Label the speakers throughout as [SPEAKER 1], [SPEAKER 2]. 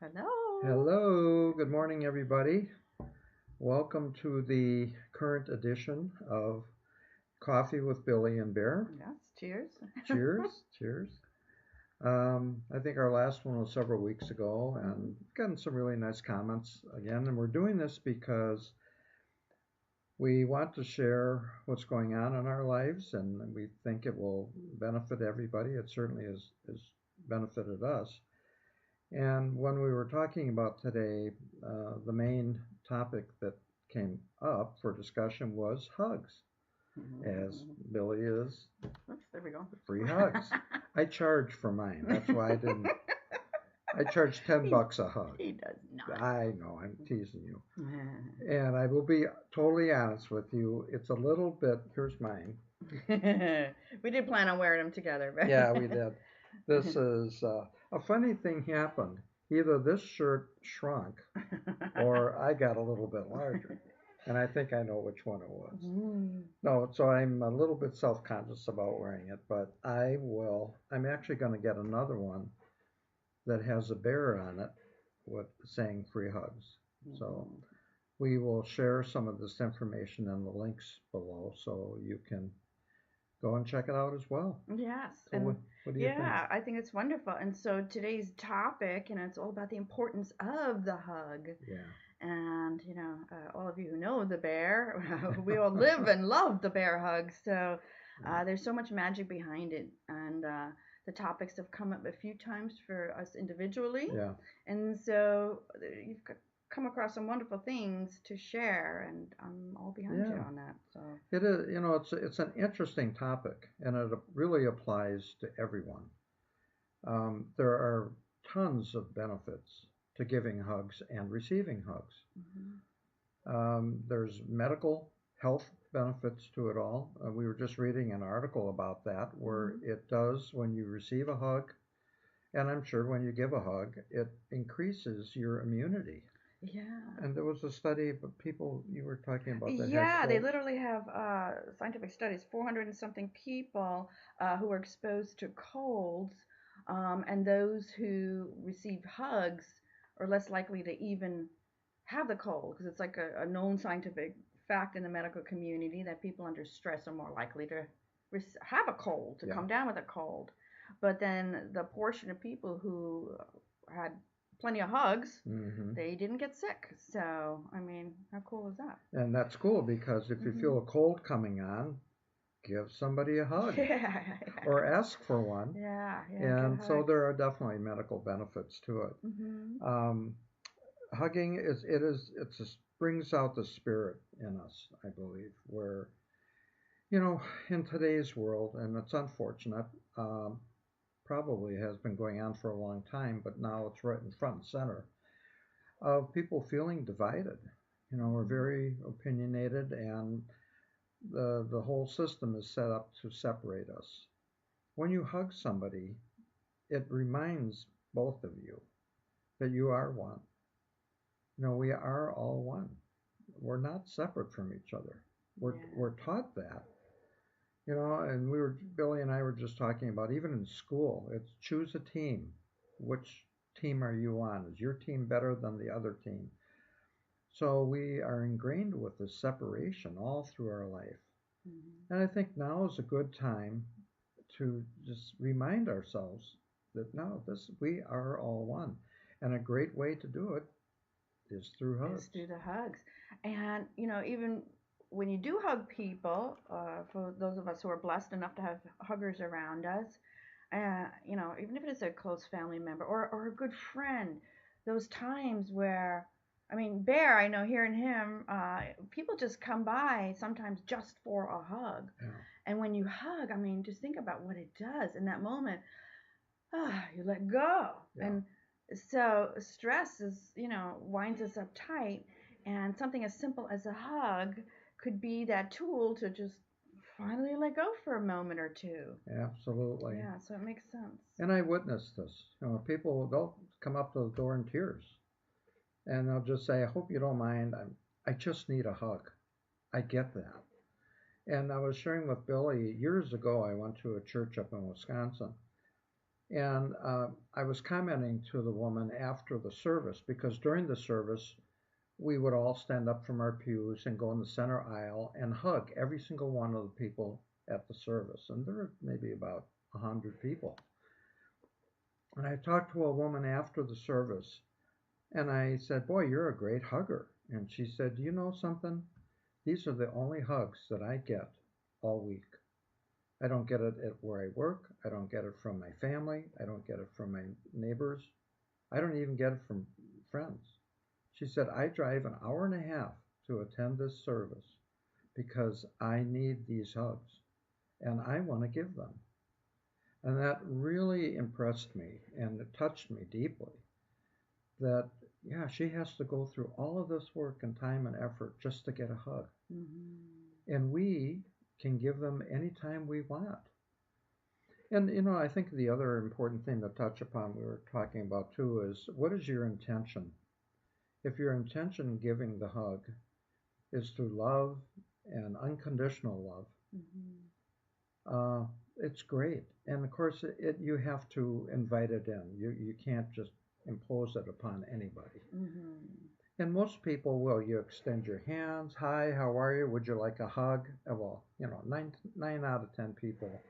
[SPEAKER 1] Hello.
[SPEAKER 2] Hello, good morning, everybody. Welcome to the current edition of Coffee with Billy and Bear.
[SPEAKER 1] Yes, cheers.
[SPEAKER 2] Cheers, cheers. I think our last one was several weeks ago,
[SPEAKER 1] Mhm.
[SPEAKER 2] and gotten some really nice comments again. And we're doing this because we want to share what's going on in our lives, and we think it will benefit everybody. It certainly has benefited us. And when we were talking about today, the main topic that came up for discussion was hugs, as Billy is
[SPEAKER 1] Oops, there we go.
[SPEAKER 2] free hugs. I charge for mine. That's why I didn't. I charge 10
[SPEAKER 1] he,
[SPEAKER 2] bucks a hug.
[SPEAKER 1] he does not.
[SPEAKER 2] I know, I'm teasing you. And I will be totally honest with you. It's a little bit. Here's mine.
[SPEAKER 1] We did plan on wearing them together,
[SPEAKER 2] Yeah, we
[SPEAKER 1] but
[SPEAKER 2] did. This is a funny thing happened. Either this shirt shrunk or I got a little bit larger. And I think I know which one it was.
[SPEAKER 1] Mm.
[SPEAKER 2] No, so I'm a little bit self-conscious about wearing it, but I will. I'm actually going to get another one that has a bear on it with saying free hugs. So we will share some of this information in the links below so you can go and check it out as well.
[SPEAKER 1] Yes,
[SPEAKER 2] So
[SPEAKER 1] and
[SPEAKER 2] what do you think?
[SPEAKER 1] yeah, I think it's wonderful. And so today's topic, it's all about the importance of the hug.
[SPEAKER 2] Yeah.
[SPEAKER 1] And, all of you who know the bear, we all live and love the bear hug. So there's so much magic behind it. And the topics have come up a few times for us individually.
[SPEAKER 2] Yeah.
[SPEAKER 1] And so you've come across some wonderful things to share. And I'm all behind you
[SPEAKER 2] Yeah.
[SPEAKER 1] on that. So,
[SPEAKER 2] It is, it's an interesting topic, and it really applies to everyone. There are tons of benefits to giving hugs and receiving hugs.
[SPEAKER 1] mhm.
[SPEAKER 2] There's medical health benefits to it all. We were just reading an article about that where
[SPEAKER 1] Mhm.
[SPEAKER 2] it does when you receive a hug, and I'm sure when you give a hug, it increases your immunity.
[SPEAKER 1] Yeah.
[SPEAKER 2] And there was a study of people you were talking about that had
[SPEAKER 1] Yeah, they
[SPEAKER 2] colds.
[SPEAKER 1] literally have scientific studies, 400 and something people who are exposed to colds, and those who receive hugs are less likely to even have the cold because it's like a known scientific fact in the medical community that people under stress are more likely to have a cold, to
[SPEAKER 2] Yeah.
[SPEAKER 1] come down with a cold. But then the portion of people who had plenty of hugs,
[SPEAKER 2] Hmm.
[SPEAKER 1] they didn't get sick. So, I mean, how cool is that?
[SPEAKER 2] And that's cool because if you feel
[SPEAKER 1] Mhm.
[SPEAKER 2] a cold coming on, give somebody a hug
[SPEAKER 1] Yeah.
[SPEAKER 2] or ask for one.
[SPEAKER 1] Yeah, yeah, get
[SPEAKER 2] And so
[SPEAKER 1] hugs.
[SPEAKER 2] there are definitely medical benefits to it.
[SPEAKER 1] Mhm.
[SPEAKER 2] Um, Hugging it brings out the spirit in us, I believe, where in today's world, and it's unfortunate, um, probably has been going on for a long time, but now it's right in front and center of people feeling divided. We're
[SPEAKER 1] Mhm.
[SPEAKER 2] very opinionated, and the whole system is set up to separate us. When you hug somebody, it reminds both of you that you are one. We are all one. We're not separate from each other. We're
[SPEAKER 1] Yeah.
[SPEAKER 2] taught that. And Billy and I were just talking about even in school, it's choose a team. Which team are you on? Is your team better than the other team? So we are ingrained with this separation all through our life.
[SPEAKER 1] Mhm.
[SPEAKER 2] And I think now is a good time to just remind ourselves that no, this we are all one. And a great way to do it is through
[SPEAKER 1] Is
[SPEAKER 2] hugs.
[SPEAKER 1] through the hugs. And, even when you do hug people, for those of us who are blessed enough to have huggers around us, even if it is a close family member or a good friend, those times where, I mean, Bear, I know hearing him, people just come by sometimes just for a hug.
[SPEAKER 2] Yeah.
[SPEAKER 1] And when you hug, I mean, just think about what it does in that moment. You let go.
[SPEAKER 2] Yeah.
[SPEAKER 1] And so stress winds us up tight. And something as simple as a hug could be that tool to just finally let go for a moment or two.
[SPEAKER 2] Absolutely.
[SPEAKER 1] Yeah, so it makes sense.
[SPEAKER 2] And I witnessed this. People they'll come up to the door in tears and they'll just say, "I hope you don't mind. I just need a hug." I get that. And I was sharing with Billy years ago. I went to a church up in Wisconsin, And I was commenting to the woman after the service because during the service, we would all stand up from our pews and go in the center aisle and hug every single one of the people at the service. And there were maybe about 100 people. And I talked to a woman after the service and I said, "Boy, you're a great hugger." And she said, "Do you know something? These are the only hugs that I get all week. I don't get it at where I work. I don't get it from my family. I don't get it from my neighbors. I don't even get it from friends." She said, "I drive an hour and a half to attend this service because I need these hugs and I want to give them." And that really impressed me and it touched me deeply that, yeah, she has to go through all of this work and time and effort just to get a hug.
[SPEAKER 1] Mm-hmm.
[SPEAKER 2] And we can give them anytime we want. And, I think the other important thing to touch upon, we were talking about too, is what is your intention? If your intention giving the hug is through love and unconditional love,
[SPEAKER 1] Mm-hmm.
[SPEAKER 2] it's great. And of course, you have to invite it in. You can't just impose it upon anybody.
[SPEAKER 1] Mm-hmm.
[SPEAKER 2] And most people will. You extend your hands. Hi, how are you? Would you like a hug? Well, nine out of 10 people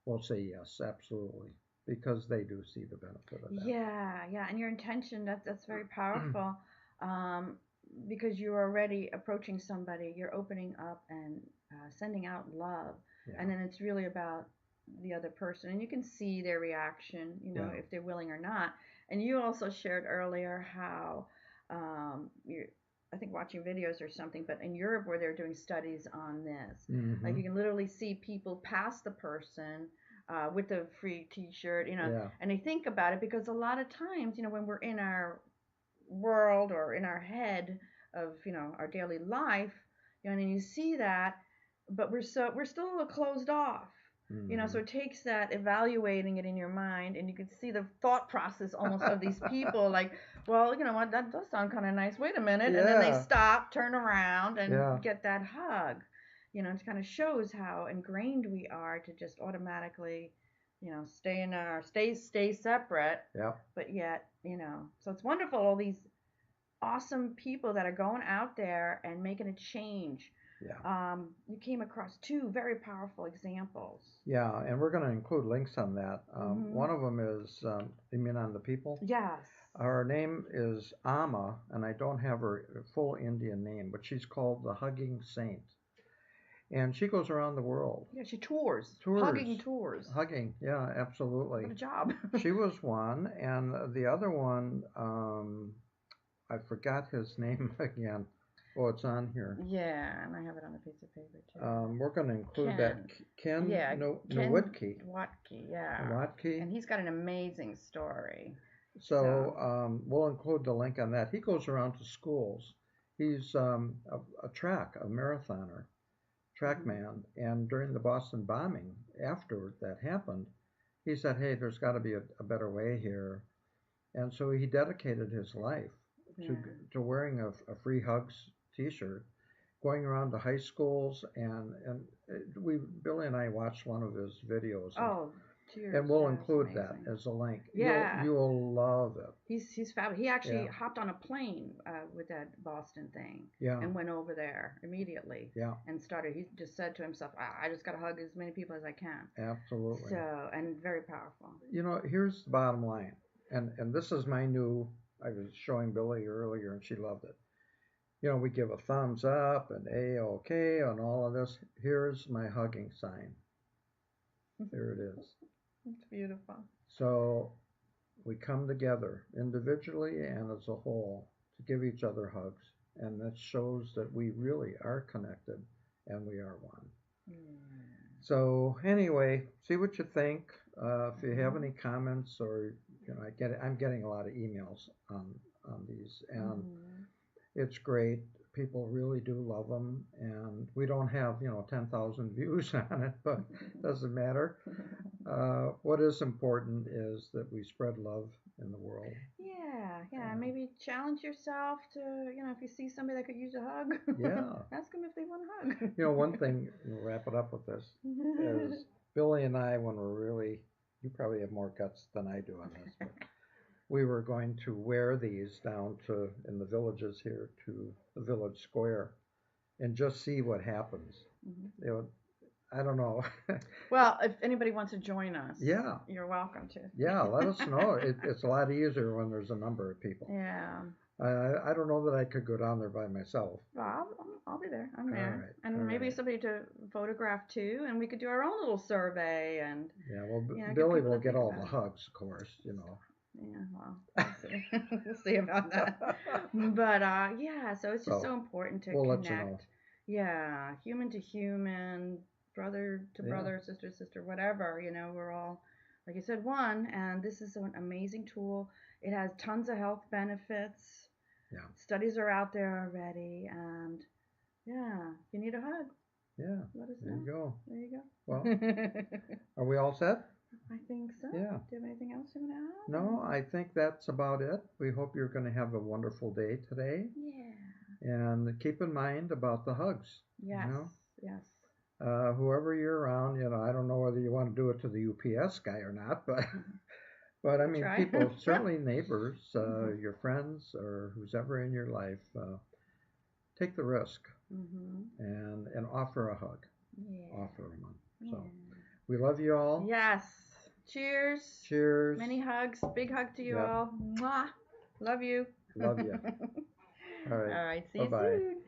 [SPEAKER 2] will say yes, absolutely, because they do see the benefit of that.
[SPEAKER 1] Yeah, yeah, and your intention, that's very powerful. Um, because you're already approaching somebody, you're opening up and sending out love,
[SPEAKER 2] Yeah,
[SPEAKER 1] and then it's really about the other person, and you can see their reaction,
[SPEAKER 2] yeah,
[SPEAKER 1] if they're willing or not. And you also shared earlier how you're, I think, watching videos or something, but in Europe where they're doing studies on this, like
[SPEAKER 2] mm-hmm,
[SPEAKER 1] you can literally see people pass the person with a free T-shirt,
[SPEAKER 2] yeah,
[SPEAKER 1] and they think about it because a lot of times, when we're in our world or in our head of, our daily life, and you see that, but we're still a little closed off.
[SPEAKER 2] mm-hmm.
[SPEAKER 1] So it takes that evaluating it in your mind, and you can see the thought process almost of these people, like, well, you know what, that does sound kind of nice. Wait a minute, and then they
[SPEAKER 2] Yeah,
[SPEAKER 1] stop, turn around, and
[SPEAKER 2] yeah,
[SPEAKER 1] get that hug. It kind of shows how ingrained we are to just automatically, stay separate,
[SPEAKER 2] yeah,
[SPEAKER 1] but yet, so it's wonderful, all these awesome people that are going out there and making a change.
[SPEAKER 2] yeah.
[SPEAKER 1] You came across two very powerful examples.
[SPEAKER 2] Yeah, and we're going to include links on that.
[SPEAKER 1] Mm-hmm.
[SPEAKER 2] One of them is Immune on the People.
[SPEAKER 1] Yes.
[SPEAKER 2] Her name is Amma, and I don't have her full Indian name, but she's called the Hugging Saint. And she goes around the world.
[SPEAKER 1] Yeah, she tours,
[SPEAKER 2] Tours.
[SPEAKER 1] hugging tours.
[SPEAKER 2] Hugging, yeah, absolutely.
[SPEAKER 1] What a job.
[SPEAKER 2] She was one, and the other one, I forgot his name again. Oh, it's on here.
[SPEAKER 1] Yeah, and I have it on a piece of paper too.
[SPEAKER 2] We're going to include that
[SPEAKER 1] Ken.
[SPEAKER 2] Ken
[SPEAKER 1] Yeah, Ken
[SPEAKER 2] Nowotke.
[SPEAKER 1] Watke. Yeah,
[SPEAKER 2] Nowotke.
[SPEAKER 1] and he's got an amazing story.
[SPEAKER 2] So
[SPEAKER 1] So.
[SPEAKER 2] we'll include the link on that. He goes around to schools. He's a marathoner, track
[SPEAKER 1] Mm-hmm.
[SPEAKER 2] man. And during the Boston bombing, after that happened, he said, "Hey, there's got to be a better way here." And so he dedicated his life to
[SPEAKER 1] Yeah.
[SPEAKER 2] to wearing a free hugs T-shirt, going around to high schools, and Billy and I watched one of his videos,
[SPEAKER 1] Oh,
[SPEAKER 2] and
[SPEAKER 1] tears.
[SPEAKER 2] we'll
[SPEAKER 1] Yeah, it's
[SPEAKER 2] include that
[SPEAKER 1] amazing.
[SPEAKER 2] as a link.
[SPEAKER 1] Yeah,
[SPEAKER 2] You'll love it.
[SPEAKER 1] he's fabulous. He actually
[SPEAKER 2] Yeah,
[SPEAKER 1] hopped on a plane with that Boston thing
[SPEAKER 2] yeah,
[SPEAKER 1] and went over there immediately
[SPEAKER 2] yeah,
[SPEAKER 1] and started. He just said to himself, I just got to hug as many people as I can.
[SPEAKER 2] absolutely.
[SPEAKER 1] So, and very powerful.
[SPEAKER 2] Here's the bottom line, and this is my new. I was showing Billy earlier, and she loved it. We give a thumbs up and A-OK on all of this. Here's my hugging sign. There it is.
[SPEAKER 1] It's beautiful.
[SPEAKER 2] So we come together individually and as a whole to give each other hugs. And that shows that we really are connected and we are one.
[SPEAKER 1] Mm.
[SPEAKER 2] So anyway, see what you think. If you have
[SPEAKER 1] Mm-hmm.
[SPEAKER 2] any comments or I'm getting a lot of emails on these, and
[SPEAKER 1] Mm-hmm.
[SPEAKER 2] it's great. People really do love them, and we don't have 10,000 views on it, but it doesn't matter. What is important is that we spread love in the world.
[SPEAKER 1] Yeah, yeah.
[SPEAKER 2] And
[SPEAKER 1] Maybe challenge yourself to, if you see somebody that could use a hug,
[SPEAKER 2] yeah,
[SPEAKER 1] ask them if they want a hug.
[SPEAKER 2] one thing, we'll wrap it up with this, is Billy and I, when we're really you probably have more guts than I do on this, but we were going to wear these down to in the villages here to the village square and just see what happens.
[SPEAKER 1] Hmm.
[SPEAKER 2] You know, I don't know.
[SPEAKER 1] Well, if anybody wants to join us,
[SPEAKER 2] Yeah,
[SPEAKER 1] you're welcome to.
[SPEAKER 2] yeah. Let us know. It's a lot easier when there's a number of people.
[SPEAKER 1] Yeah.
[SPEAKER 2] I don't know that I could go down there by myself.
[SPEAKER 1] Well, I'll be there. I'm
[SPEAKER 2] All
[SPEAKER 1] there.
[SPEAKER 2] right, all
[SPEAKER 1] And maybe
[SPEAKER 2] right.
[SPEAKER 1] somebody to photograph too, and we could do our own little survey and,
[SPEAKER 2] Yeah. Well,
[SPEAKER 1] get
[SPEAKER 2] Billy
[SPEAKER 1] people
[SPEAKER 2] will
[SPEAKER 1] to
[SPEAKER 2] get
[SPEAKER 1] think
[SPEAKER 2] all
[SPEAKER 1] about
[SPEAKER 2] the
[SPEAKER 1] it.
[SPEAKER 2] hugs, of course. You know.
[SPEAKER 1] Yeah, well, we'll see. We'll see about that. But yeah, so it's just so
[SPEAKER 2] So
[SPEAKER 1] important to
[SPEAKER 2] we'll let you know.
[SPEAKER 1] connect. Yeah, human to human, brother to
[SPEAKER 2] Yeah.
[SPEAKER 1] brother, sister to sister, whatever. We're all, like you said, one. And this is an amazing tool. It has tons of health benefits.
[SPEAKER 2] Yeah.
[SPEAKER 1] Studies are out there already, and yeah, if you need a hug,
[SPEAKER 2] Yeah.
[SPEAKER 1] let us
[SPEAKER 2] There
[SPEAKER 1] know.
[SPEAKER 2] you go.
[SPEAKER 1] There you
[SPEAKER 2] Well,
[SPEAKER 1] go.
[SPEAKER 2] are we all set?
[SPEAKER 1] I think so.
[SPEAKER 2] Yeah.
[SPEAKER 1] Do you have anything else you want to add?
[SPEAKER 2] No, I think that's about it. We hope you're going to have a wonderful day today.
[SPEAKER 1] Yeah.
[SPEAKER 2] And keep in mind about the hugs. You
[SPEAKER 1] Yes.
[SPEAKER 2] know,
[SPEAKER 1] Yes.
[SPEAKER 2] whoever you're around, I don't know whether you want to do it to the UPS guy or not, but but I mean,
[SPEAKER 1] Try.
[SPEAKER 2] people, certainly neighbors,
[SPEAKER 1] Mhm.
[SPEAKER 2] your friends, or who's ever in your life, take the risk
[SPEAKER 1] Mhm.
[SPEAKER 2] and offer a hug,
[SPEAKER 1] Yeah.
[SPEAKER 2] offer them one. So
[SPEAKER 1] Yeah.
[SPEAKER 2] we love you all.
[SPEAKER 1] Yes. Cheers.
[SPEAKER 2] Cheers.
[SPEAKER 1] Many hugs. Big hug to you
[SPEAKER 2] Yep.
[SPEAKER 1] all. Mwah. Love you.
[SPEAKER 2] Love you. All right.
[SPEAKER 1] All right. See
[SPEAKER 2] Bye
[SPEAKER 1] you
[SPEAKER 2] bye.
[SPEAKER 1] soon.